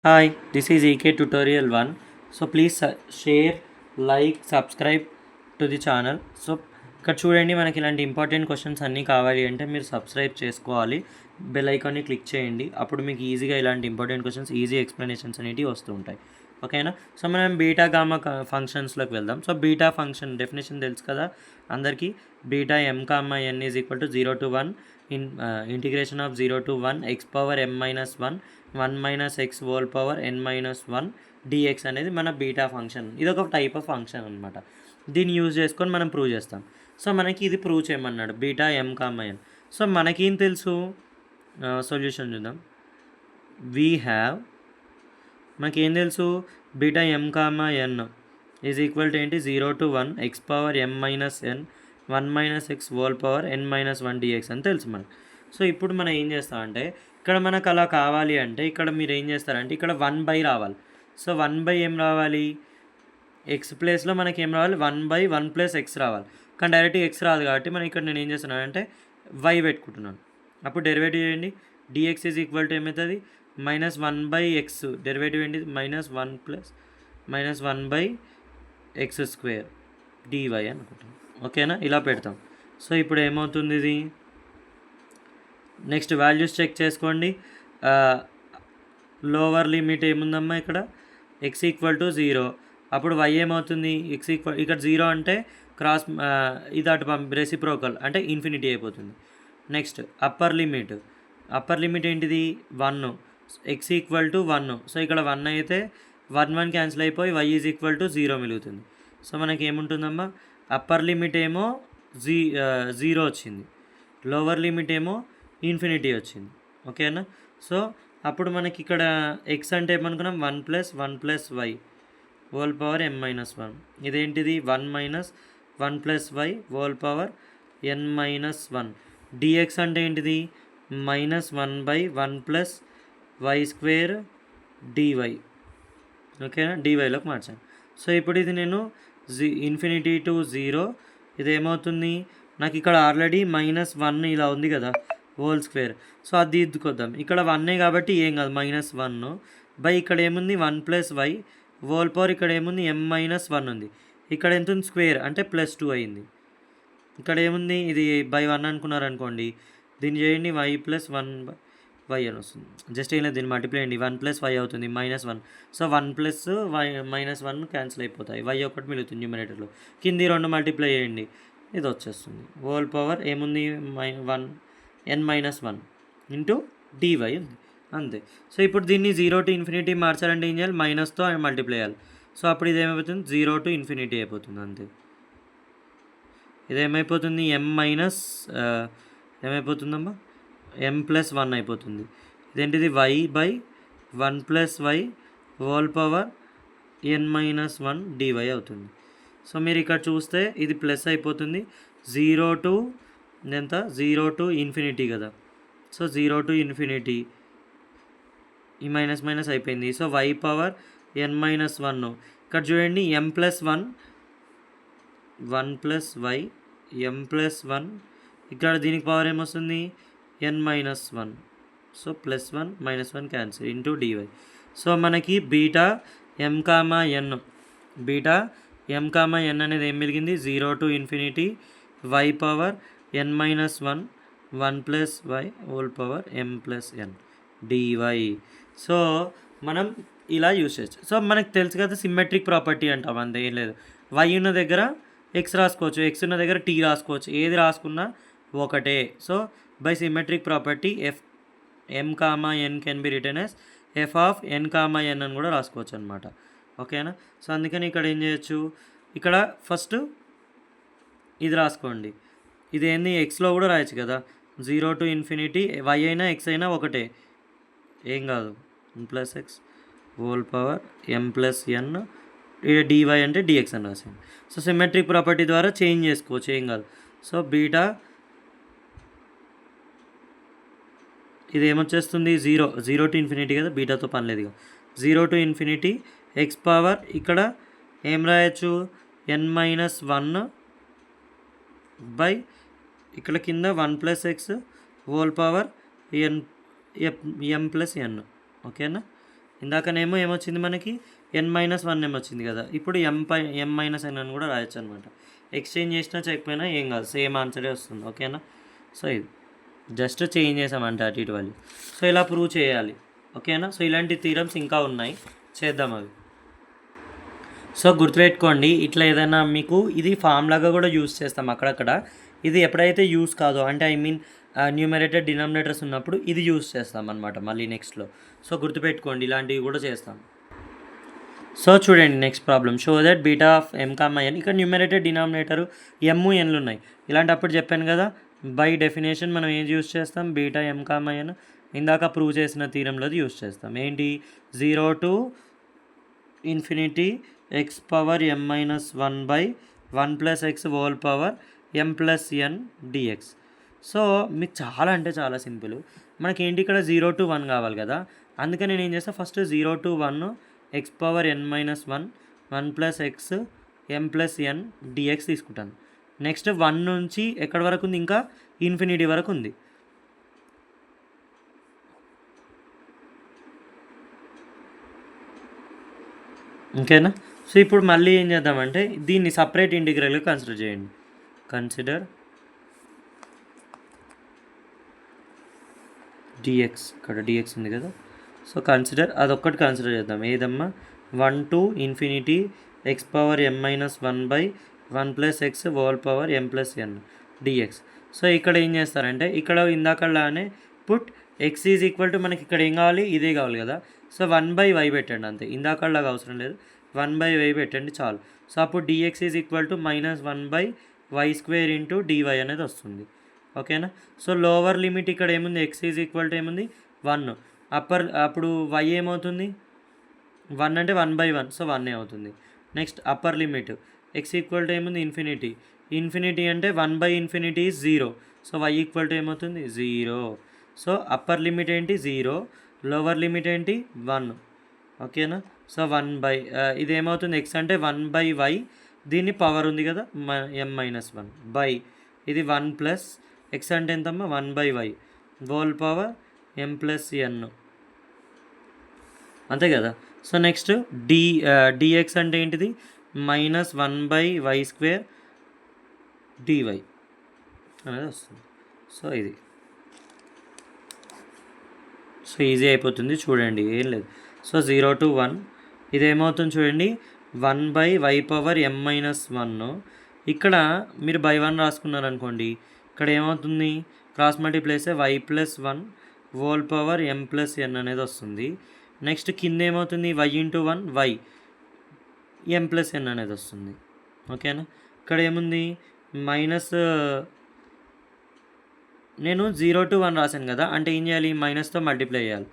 Hi, this is EK Tutorial 1. So please share, like, subscribe to the channel. So ఇక్కడ చూడండి, మనకి ఇలాంటి important questions అన్నీ కావాలి అంటే మీరు సబ్స్క్రైబ్ చేసుకోవాలి, బెల్ ఐకాన్ని క్లిక్ చేయండి. అప్పుడు మీకు ఈజీగా ఇలాంటి ఇంపార్టెంట్ క్వశ్చన్స్, ఈజీ ఎక్స్ప్లెనేషన్స్ అనేవి వస్తూ ఉంటాయి. ఓకేనా? సో మనం బీటా గామా ఫంక్షన్స్లోకి వెళ్దాం. సో బీటా ఫంక్షన్ డెఫినేషన్ తెలుసు కదా అందరికీ. Beta m comma n is equal to 0 to 1 integration of 0 to 1 x power m - 1 1 minus x whole power n - 1 dx అనేది మన బీటా ఫంక్షన్. ఇది ఒక టైప్ ఆఫ్ ఫంక్షన్ అనమాట. దీన్ని యూజ్ చేసుకొని మనం ప్రూవ్ చేస్తాం. సో మనకి ఇది ప్రూవ్ చేయమన్నాడు, beta m comma n. So మనకేం తెలుసు, సొల్యూషన్ చూద్దాం. వీ హ్యావ్, మనకేం తెలుసు, beta m comma n is equal to ఏంటి, 0 to 1 x power m - n 1 minus x whole power n - 1 dx అని తెలుసు మనకు. సో ఇప్పుడు మనం ఏం చేస్తామంటే, ఇక్కడ మనకు అలా కావాలి అంటే ఇక్కడ మీరు ఏం చేస్తారంటే ఇక్కడ 1 రావాలి. సో 1 ఏం రావాలి, ఎక్స్ ప్లేస్లో మనకి ఏం రావాలి, 1 ప్లస్ ఎక్స్ రావాలి. కానీ డైరెక్ట్గా ఎక్స్ రాదు కాబట్టి మనం ఇక్కడ నేను ఏం చేస్తున్నాను అంటే వై పెట్టుకుంటున్నాను. అప్పుడు డెరివేటివ్ చేయండి, డిఎక్స్ ఈజ్ ఈక్వల్ టు ఏమవుతుంది, -1/x. డెరివేటివ్ ఏంటి, -1/x² డివై అనుకుంటాం. ఓకేనా, ఇలా పెడతాం. సో ఇప్పుడు ఏమవుతుంది ఇది, నెక్స్ట్ వాల్యూస్ చెక్ చేసుకోండి. లోవర్ లిమిట్ ఏముందమ్మా ఇక్కడ, ఎక్స్ ఈక్వల్ టు 0. అప్పుడు వై ఏమవుతుంది, ఎక్స్ ఈక్వల్, ఇక్కడ 0 అంటే క్రాస్ ఇది అటు రెసిప్రోకల్ అంటే ఇన్ఫినిటీ అయిపోతుంది. నెక్స్ట్ అప్పర్ లిమిట్ ఏంటిది, 1, ఎక్స్ ఈక్వల్ టు 1. సో ఇక్కడ 1 అయితే 1 క్యాన్సిల్ అయిపోయి వై ఈజ్ ఈక్వల్ టు 0 మిగులుతుంది. సో మనకి ఏముంటుందమ్మా, అప్పర్ లిమిట్ ఏమో 0 వచ్చింది, లోవర్ లిమిట్ ఏమో ఇన్ఫినిటీ వచ్చింది. ఓకేనా? సో అప్పుడు మనకి ఇక్కడ ఎక్స్ అంటే ఏమనుకున్నాం, 1 + వై హోల్ పవర్ m - 1. ఇదేంటిది, 1 + y whole power n - 1. Dx అంటే ఏంటిది, -1/1 + y² డివై. ఓకేనా, డివైలోకి మార్చాను. సో ఇప్పుడు ఇది నేను ఇన్ఫినిటీ టు 0, ఇది ఏమవుతుంది నాకు, ఇక్కడ ఆల్రెడీ -1 ఇలా ఉంది కదా హోల్². సో అది దిద్దుకొద్దాం. ఇక్కడ 1 కాబట్టి ఏం కాదు, -1 ఇక్కడ ఏముంది, 1 + వై హోల్ పవర్, ఇక్కడ ఏముంది m - 1 ఉంది. ఇక్కడ ఎంత ఉంది, స్క్వేర్ అంటే +2 అయింది. ఇక్కడ ఏముంది, ఇది /1 అనుకున్నారనుకోండి, దీన్ని చేయండి, y + 1/y అని వస్తుంది. జస్ట్ ఏం లేదు, దీన్ని మల్టిప్లై చేయండి, 1 + y అవుతుంది -1. సో 1 + y -1 క్యాన్సిల్ అయిపోతాయి, y ఒకటి మిగులుతుంది న్యూమరేటర్లో. కింది 2 మల్టిప్లై చేయండి, ఇది వచ్చేస్తుంది. హోల్ పవర్ ఏముంది, n - 1 ఇంటూ డివై ఉంది, అంతే. సో ఇప్పుడు దీన్ని 0 to ఇన్ఫినిటీ మార్చాలంటే ఏం చేయాలి, మైనస్తో మల్టిప్లై చేయాలి. సో అప్పుడు ఇది ఏమైపోతుంది, 0 to ఇన్ఫినిటీ అయిపోతుంది, అంతే. ఇదేమైపోతుంది, ఏమైపోతుందమ్మా, m + 1 అయిపోతుంది. ఇదేంటిది, y/1 + y whole power n - 1 dy అవుతుంది. సో మీరు ఇక్కడ చూస్తే ఇది ప్లస్ అయిపోతుంది, 0 to ఎంత, 0 to ఇన్ఫినిటీ కదా. సో 0 to ఇన్ఫినిటీ, ఈ మైనస్ అయిపోయింది. So y power n - 1. ఇక్కడ చూడండి, m + 1 + y m + 1, ఇక్కడ దీనికి పవర్ ఏమొస్తుంది, n - 1. So +1 -1 cancel into dy. So మనకి బీటా m కామా n అనేది ఏం మిలిగింది, 0 to infinity y power n - 1 1 + y whole power m + n dy. So మనం ఇలా యూస్ చేయొచ్చు. సో మనకు తెలుసు కదా, సిమ్మెట్రిక్ ప్రాపర్టీ అంటాం, అంతే, ఏం లేదు. y ఉన్న దగ్గర ఎక్స్ రాసుకోవచ్చు, ఎక్స్ ఉన్న దగ్గర టీ రాసుకోవచ్చు, ఏది రాసుకున్నా ఒకటే. So by symmetric property m comma n can be written as f of n comma n అని కూడా రాసుకోవచ్చు అనమాట. ఓకేనా? సో అందుకని ఇక్కడ ఏం చేయొచ్చు, ఇక్కడ ఫస్ట్ ఇది రాసుకోండి, ఇది ఏంది, ఎక్స్లో కూడా రాయొచ్చు కదా, 0 to ఇన్ఫినిటీ, y అయినా ఎక్స్ అయినా ఒకటే, ఏం కాదు, 1 + x whole power m + n dy అంటే dx అని రాసాను. సో సిమెట్రిక్ ప్రాపర్టీ ద్వారా చేంజ్ చేసుకోవచ్చు, ఏం కాదు. సో బీటా ఇది ఏమొచ్చేస్తుంది, 0 to ఇన్ఫినిటీ కదా, బీటాతో పని లేదు. 0 to ఇన్ఫినిటీ ఎక్స్ పవర్, ఇక్కడ ఏం రాయొచ్చు, n - 1 బై, ఇక్కడ కింద 1 + x whole power m + n. ఓకేనా? ఇందాకనేమో ఏమొచ్చింది మనకి n-1 ఏమొచ్చింది కదా, ఇప్పుడు m-n అని కూడా రాయొచ్చు అనమాట. ఎక్స్చేంజ్ చేసినా చేయకపోయినా ఏం కాదు, సేమ్ ఆన్సరే వస్తుంది. ఓకేనా? సో ఇది జస్ట్ చేంజ్ చేసామంటే అటు ఇటు వాళ్ళు. సో ఇలా ప్రూవ్ చేయాలి. ఓకేనా? సో ఇలాంటి థీరమ్స్ ఇంకా ఉన్నాయి, చేద్దాం అవి. సో గుర్తుపెట్టుకోండి, ఇట్లా ఏదైనా మీకు ఇది ఫామ్ లాగా కూడా యూస్ చేస్తాం అక్కడక్కడ. ఇది ఎప్పుడైతే యూస్ కాదో అంటే న్యూమరేటర్ డినామినేటర్స్ ఉన్నప్పుడు ఇది యూస్ చేస్తాం అనమాట మళ్ళీ నెక్స్ట్లో. సో గుర్తుపెట్టుకోండి, ఇలాంటివి కూడా చేస్తాం. సో చూడండి next problem, show that beta of m, ఇక్కడ న్యూమరేటర్ డినామినేటర్ m-nలు ఉన్నాయి. ఇలాంటప్పుడు చెప్పాను కదా, బై డెఫినేషన్ మనం ఏం యూస్ చేస్తాం, బీటా m, ఇందాక ప్రూవ్ చేసిన థీరంలోది యూస్ చేస్తాం. ఏంటి, 0 to x power m-1 by 1 plus x whole power m plus n dx. So మీకు చాలా అంటే చాలా సింపుల్. మనకేంటి ఇక్కడ 0 to 1 కావాలి కదా, అందుకని నేను ఏం చేస్తాను, first 0 to 1 x power n-1 1 plus x m plus n dx తీసుకుంటాను. నెక్స్ట్ 1 నుంచి ఎక్కడి వరకు ఉంది, ఇంకా ఇన్ఫినిటీ వరకు ఉంది. ఓకేనా? సో ఇప్పుడు మళ్ళీ ఏం చేద్దామంటే దీన్ని సపరేట్ ఇంటిగ్రల్గా కన్సిడర్ చేయండి. కన్సిడర్ dx, ఇక్కడ dx ఉంది కదా, సో కన్సిడర్ అదొక్కటి కన్సిడర్ చేద్దాం. ఏదమ్మా, 1 to x power m-1 by 1 plus x whole power m plus n dx. So ఇక్కడ ఏం చేస్తారంటే, ఇక్కడ ఇందాకలానే put x is equal to, మనకి ఇక్కడ ఏం కావాలి, ఇదే కావాలి కదా, సో 1/y పెట్టండి అంతే, ఇందాకలాగా అవసరం లేదు, 1/y పెట్టండి చాలు. సో అప్పుడు dx is equal to -1/y² into dy అనేది వస్తుంది. ఓకేనా? సో లోవర్ లిమిట్ ఇక్కడ ఏముంది, x ఈజ్ ఈక్వల్ టు ఏముంది 1, అప్పుడు y ఏమవుతుంది, 1 అంటే 1/1, సో 1 అవుతుంది. Next upper limit x equal to ఏముంది, ఇన్ఫినిటీ అంటే 1/∞ is 0, so y equal to ఏమవుతుంది 0. సో అప్పర్ లిమిట్ ఏంటి 0, లోవర్ లిమిట్ ఏంటి 1. ఓకేనా? సో ఇది ఏమవుతుంది, x అంటే 1/y, దీన్ని పవర్ ఉంది కదా m-1 బై ఇది 1 ప్లస్ x అంటే ఎంతమ్మా 1/y whole power m plus n, అంతే కదా. సో నెక్స్ట్ dx అంటే ఏంటిది, -1/y² dy అనేది వస్తుంది. సో ఇది సో ఈజీ అయిపోతుంది, చూడండి ఏం లేదు. సో 0 to 1 ఇదేమవుతుంది చూడండి, 1/y power m-1. ఇక్కడ మీరు by 1 రాసుకున్నారు అనుకోండి, ఇక్కడ ఏమవుతుంది, క్రాస్ మల్టిప్లై చేస్తే y plus 1 whole power m plus n అనేది వస్తుంది. నెక్స్ట్ కింద ఏమవుతుంది, y into 1 y m plus n అనేది వస్తుంది. ఓకేనా? ఇక్కడ ఏముంది నేను 0 to 1 రాశాను కదా, అంటే ఏం చేయాలి, మైనస్తో మల్టిప్లై చేయాలి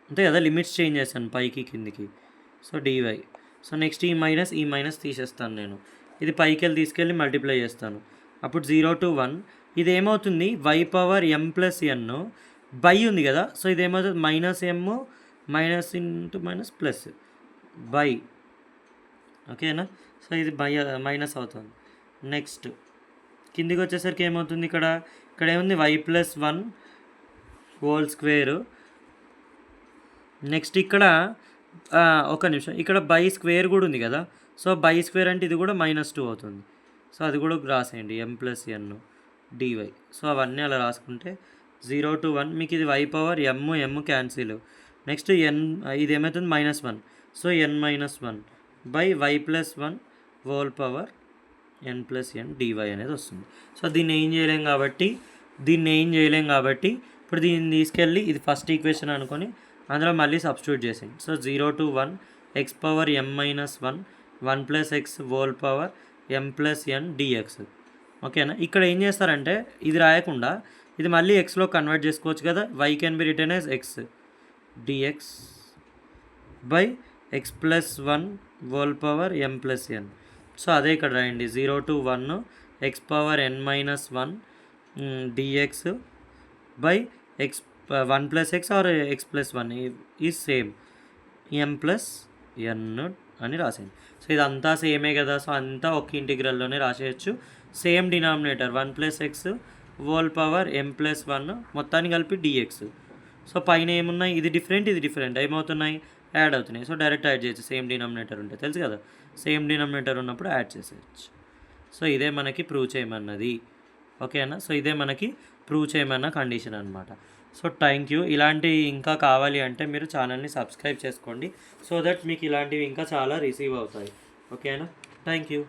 అంతే కదా, లిమిట్స్ చేంజ్ చేస్తాను పైకి కిందికి. So dy. సో నెక్స్ట్ ఈ మైనస్ తీసేస్తాను నేను, ఇది పైకి తీసుకెళ్ళి మల్టిప్లై చేస్తాను. అప్పుడు 0 to 1 ఇది ఏమవుతుంది, y power m plus n by ఉంది కదా, సో ఇది ఏమవుతుంది -m ప్లస్ బై. ఓకేనా? సో ఇది మైనస్ అవుతుంది. నెక్స్ట్ కిందికి వచ్చేసరికి ఏమవుతుంది, ఇక్కడ ఏముంది y plus 1 whole square. Next ఇక్కడ ఒక నిమిషం, ఇక్కడ బై స్క్వేర్ కూడా ఉంది కదా, సో బై స్క్వేర్ అంటే ఇది కూడా -2 అవుతుంది. సో అది కూడా రాసేయండి m plus n dy. So అవన్నీ అలా రాసుకుంటే 0 to 1 మీకు ఇది y power m cancel. Next ఇది ఏమవుతుంది -1, so n-1 by y plus 1 whole power n plus n dy అనేది వస్తుంది. సో దీన్ని ఏం చేయలేం కాబట్టి ఇప్పుడు దీన్ని తీసుకెళ్ళి ఇది ఫస్ట్ ఈక్వేషన్ అనుకొని అందులో మళ్ళీ సబ్స్టిట్యూట్ చేసేయండి. So 0 to 1 x power m-1 1 plus x whole power m plus n dx. ఓకేనా? ఇక్కడ ఏం చేస్తారంటే ఇది రాయకుండా ఇది మళ్ళీ xలో కన్వర్ట్ చేసుకోవచ్చు కదా, y can be written as x dx by x plus 1 whole power m plus n. So అదే ఇక్కడ రాయండి, 0 to 1 x power n-1 dx by x 1 plus x or x plus 1 is same m plus n అని రాసేయండి. So ఇదంతా సేమే కదా, so అంతా ఒక ఇంటిగ్రల్లోనే రాసేయచ్చు. Same denominator 1 plus x whole power m plus 1 మొత్తాన్ని కలిపి dx. సో పైన ఏమున్నాయి, ఇది డిఫరెంట్ ఏమవుతున్నాయి, యాడ్ అవుతున్నాయి. సో డైరెక్ట్ యాడ్ చేయొచ్చు, సేమ్ డినామినేటర్ ఉంటే, తెలుసు కదా, సేమ్ డినామినేటర్ ఉన్నప్పుడు యాడ్ చేసేయచ్చు. సో ఇదే మనకి ప్రూవ్ చేయమన్నది, ఓకేనా. సో ఇదే మనకి ప్రూవ్ చేయమన్న కండిషన్ అనమాట. So thank you. ఇలాంటివి ఇంకా కావాలి అంటే మీరు ఛానల్ని సబ్స్క్రైబ్ చేసుకోండి, సో దట్ మీకు ఇలాంటివి ఇంకా చాలా రిసీవ్ అవుతాయి, ఓకేనా. Thank you.